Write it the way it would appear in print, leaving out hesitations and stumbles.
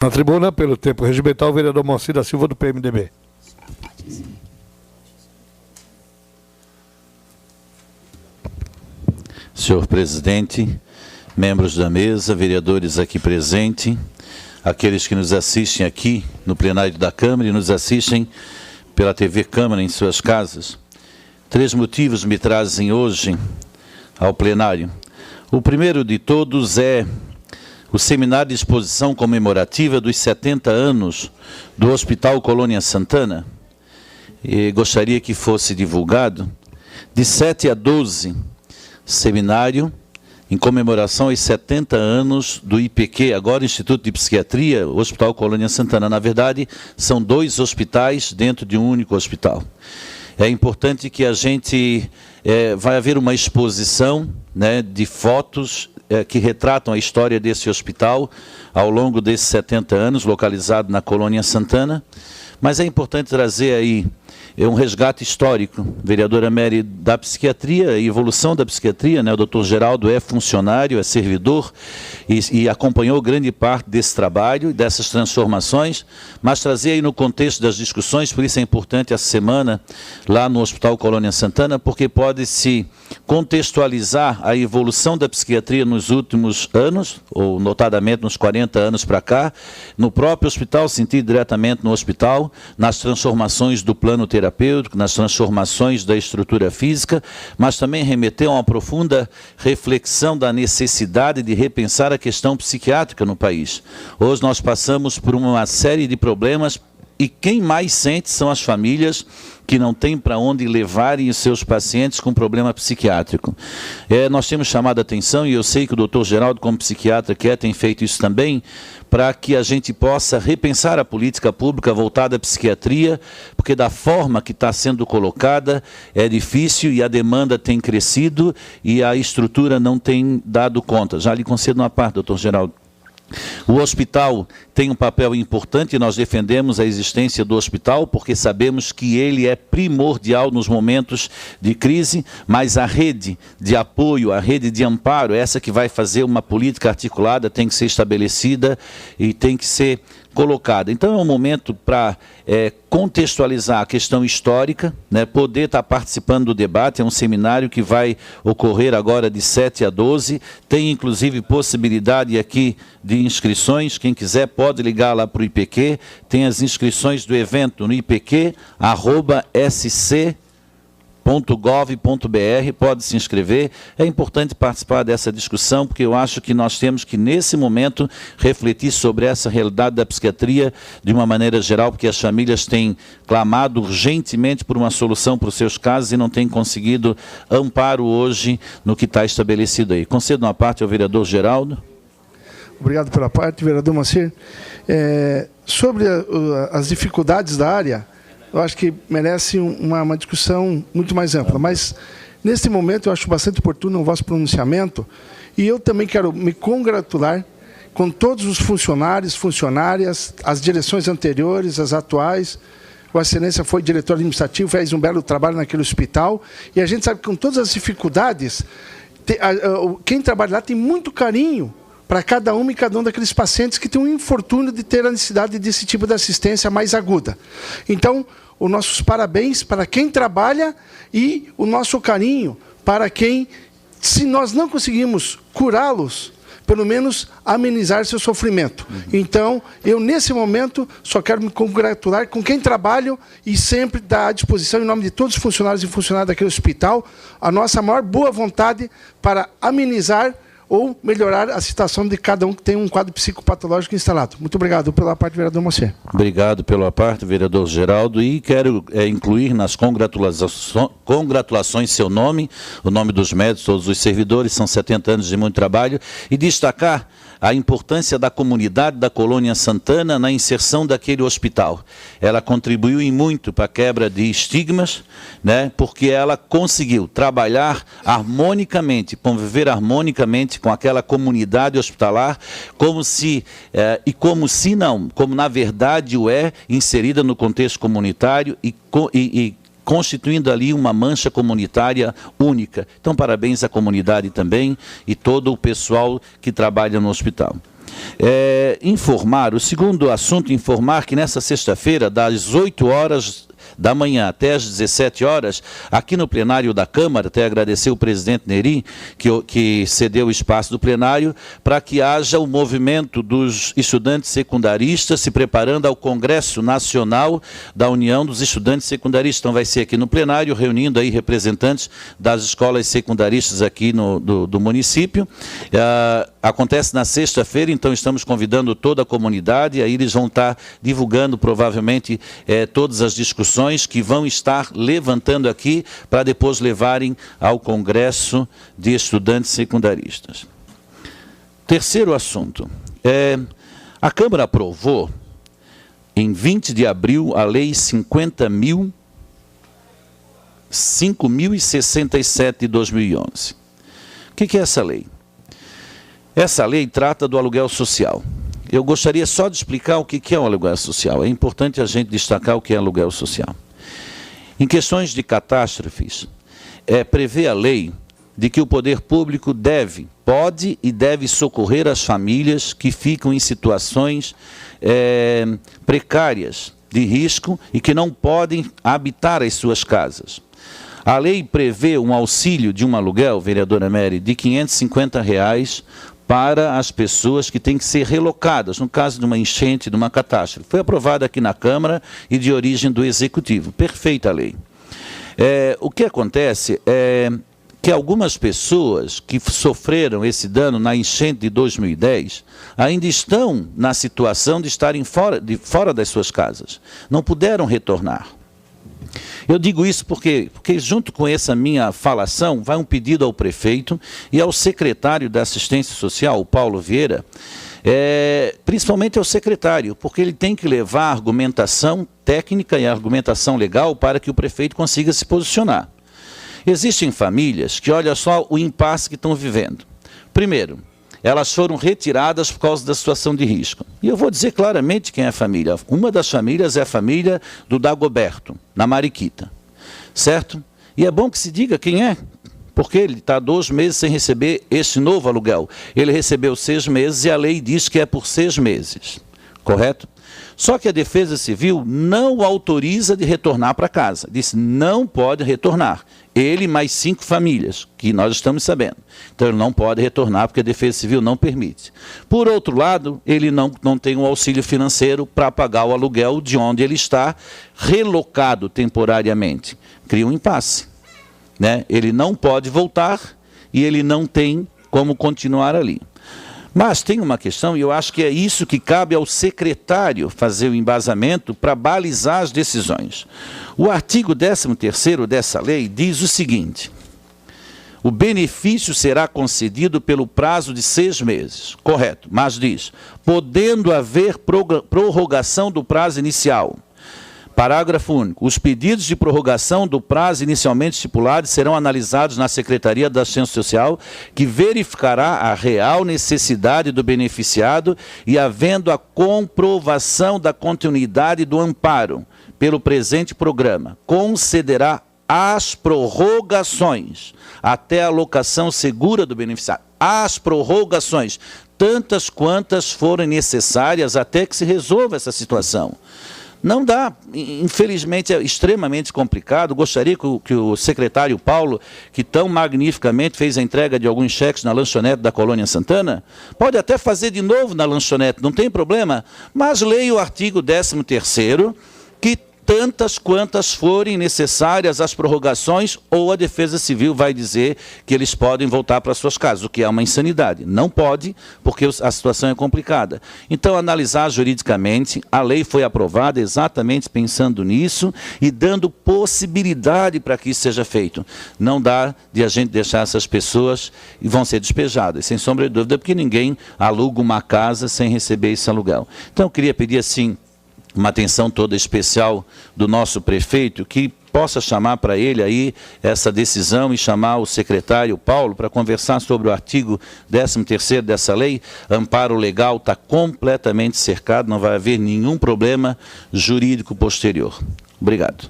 Na tribuna, pelo tempo regimental, o vereador Moacir da Silva, do PMDB. Senhor presidente, membros da mesa, vereadores aqui presentes, aqueles que nos assistem aqui no plenário da Câmara e nos assistem pela TV Câmara em suas casas. 3 motivos me trazem hoje ao plenário. O primeiro de todos é o seminário de exposição comemorativa dos 70 anos do Hospital Colônia Santana. E gostaria que fosse divulgado de 7 a 12, seminário em comemoração aos 70 anos do IPQ, agora Instituto de Psiquiatria, Hospital Colônia Santana. Na verdade, são 2 hospitais dentro de um único hospital. É importante que a gente... vai haver uma exposição, né, de fotos que retratam a história desse hospital ao longo desses 70 anos, localizado na Colônia Santana. Mas é importante trazer aí um resgate histórico. Vereadora Mary, da psiquiatria, evolução da psiquiatria, né? O doutor Geraldo é funcionário, é servidor e acompanhou grande parte desse trabalho e dessas transformações, mas trazer aí no contexto das discussões, por isso é importante essa semana lá no Hospital Colônia Santana, porque pode-se contextualizar a evolução da psiquiatria nos últimos anos, ou notadamente nos 40 anos para cá, no próprio hospital, sentido diretamente no hospital, nas transformações do plano terapêutico, nas transformações da estrutura física, mas também remeteu a uma profunda reflexão da necessidade de repensar a questão psiquiátrica no país. Hoje nós passamos por uma série de problemas e quem mais sente são as famílias que não têm para onde levarem os seus pacientes com problema psiquiátrico. Nós temos chamado a atenção, e eu sei que o doutor Geraldo, como psiquiatra que tem feito isso também, para que a gente possa repensar a política pública voltada à psiquiatria, porque da forma que está sendo colocada é difícil e a demanda tem crescido e a estrutura não tem dado conta. Já lhe concedo uma parte, doutor Geraldo. O hospital tem um papel importante e nós defendemos a existência do hospital porque sabemos que ele é primordial nos momentos de crise, mas a rede de apoio, a rede de amparo, essa que vai fazer uma política articulada, tem que ser estabelecida e tem que ser colocada. Então é um momento para contextualizar a questão histórica, né, poder estar participando do debate. É um seminário que vai ocorrer agora de 7 a 12, tem inclusive possibilidade aqui de inscrições, quem quiser pode ligar lá para o IPQ, tem as inscrições do evento no ipq@sc.gov.br, pode se inscrever. É importante participar dessa discussão, porque eu acho que nós temos que, nesse momento, refletir sobre essa realidade da psiquiatria de uma maneira geral, porque as famílias têm clamado urgentemente por uma solução para os seus casos e não têm conseguido amparo hoje no que está estabelecido aí. Concedo uma parte ao vereador Geraldo. Obrigado pela parte, vereador Moacir. Sobre as dificuldades da área, eu acho que merece uma discussão muito mais ampla, mas neste momento eu acho bastante oportuno o vosso pronunciamento e eu também quero me congratular com todos os funcionários, funcionárias, as direções anteriores, as atuais. Vossa Excelência foi diretor administrativo, fez um belo trabalho naquele hospital e a gente sabe que com todas as dificuldades, quem trabalha lá tem muito carinho para cada um e cada um daqueles pacientes que tem um infortúnio de ter a necessidade desse tipo de assistência mais aguda. Então, os nossos parabéns para quem trabalha e o nosso carinho para quem, se nós não conseguimos curá-los, pelo menos amenizar seu sofrimento. Então, eu nesse momento só quero me congratular com quem trabalha e sempre dar à disposição, em nome de todos os funcionários e funcionárias daquele hospital, a nossa maior boa vontade para amenizar ou melhorar a situação de cada um que tem um quadro psicopatológico instalado. Muito obrigado pela parte, vereador Moacir. Obrigado pela parte, vereador Geraldo, e quero incluir nas congratulações seu nome, o nome dos médicos, todos os servidores, são 70 anos de muito trabalho, e destacar a importância da comunidade da Colônia Santana na inserção daquele hospital. Ela contribuiu em muito para a quebra de estigmas, né, porque ela conseguiu trabalhar harmonicamente, conviver harmonicamente com aquela comunidade hospitalar, como na verdade o é, inserida no contexto comunitário e constituindo ali uma mancha comunitária única. Então, parabéns à comunidade também e todo o pessoal que trabalha no hospital. O segundo assunto, informar que nessa sexta-feira, das 8 horas da manhã até às 17 horas, aqui no plenário da Câmara, até agradecer o presidente Neri, que cedeu o espaço do plenário, para que haja o movimento dos estudantes secundaristas se preparando ao Congresso Nacional da União dos Estudantes Secundaristas. Então vai ser aqui no plenário, reunindo aí representantes das escolas secundaristas aqui do município. Acontece na sexta-feira, então estamos convidando toda a comunidade, aí eles vão estar divulgando provavelmente todas as discussões que vão estar levantando aqui para depois levarem ao Congresso de Estudantes Secundaristas. Terceiro assunto. A Câmara aprovou, em 20 de abril, a Lei 5.067 de 2011. O que é essa lei? Essa lei trata do aluguel social. Eu gostaria só de explicar o que é o aluguel social. É importante a gente destacar o que é aluguel social. Em questões de catástrofes, prevê a lei de que o poder público pode e deve socorrer as famílias que ficam em situações precárias de risco e que não podem habitar as suas casas. A lei prevê um auxílio de um aluguel, vereadora Mary, de R$ 550 para as pessoas que têm que ser relocadas, no caso de uma enchente, de uma catástrofe. Foi aprovada aqui na Câmara e de origem do Executivo. Perfeita a lei. O que acontece é que algumas pessoas que sofreram esse dano na enchente de 2010 ainda estão na situação de estarem fora das suas casas. Não puderam retornar. Eu digo isso porque junto com essa minha falação, vai um pedido ao prefeito e ao secretário da Assistência Social, o Paulo Vieira, principalmente ao secretário, porque ele tem que levar a argumentação técnica e a argumentação legal para que o prefeito consiga se posicionar. Existem famílias que, olha só o impasse que estão vivendo. Primeiro, elas foram retiradas por causa da situação de risco. E eu vou dizer claramente quem é a família. Uma das famílias é a família do Dagoberto, na Mariquita. Certo? E é bom que se diga quem é, porque ele está 2 meses sem receber esse novo aluguel. Ele recebeu 6 meses e a lei diz que é por 6 meses. Correto? Só que a Defesa Civil não o autoriza de retornar para casa. Disse, não pode retornar. Ele mais 5 famílias, que nós estamos sabendo. Então ele não pode retornar porque a Defesa Civil não permite. Por outro lado, ele não tem um auxílio financeiro para pagar o aluguel de onde ele está relocado temporariamente. Cria um impasse. Né? Ele não pode voltar e ele não tem como continuar ali. Mas tem uma questão, e eu acho que é isso que cabe ao secretário fazer o embasamento para balizar as decisões. O artigo 13º dessa lei diz o seguinte: o benefício será concedido pelo prazo de 6 meses, correto, mas diz, podendo haver prorrogação do prazo inicial. Parágrafo único. Os pedidos de prorrogação do prazo inicialmente estipulado serão analisados na Secretaria da Assistência Social, que verificará a real necessidade do beneficiado e, havendo a comprovação da continuidade do amparo pelo presente programa, concederá as prorrogações até a alocação segura do beneficiário. As prorrogações, tantas quantas forem necessárias até que se resolva essa situação. Não dá, infelizmente é extremamente complicado. Gostaria que o secretário Paulo, que tão magnificamente fez a entrega de alguns cheques na lanchonete da Colônia Santana, pode até fazer de novo na lanchonete, não tem problema, mas leia o artigo 13º, que tantas quantas forem necessárias as prorrogações, ou a Defesa Civil vai dizer que eles podem voltar para suas casas, o que é uma insanidade. Não pode, porque a situação é complicada. Então, analisar juridicamente, a lei foi aprovada exatamente pensando nisso e dando possibilidade para que isso seja feito. Não dá de a gente deixar essas pessoas e vão ser despejadas, sem sombra de dúvida, porque ninguém aluga uma casa sem receber esse aluguel. Então, eu queria pedir assim, uma atenção toda especial do nosso prefeito, que possa chamar para ele aí essa decisão e chamar o secretário Paulo para conversar sobre o artigo 13º dessa lei. Amparo legal está completamente cercado, não vai haver nenhum problema jurídico posterior. Obrigado.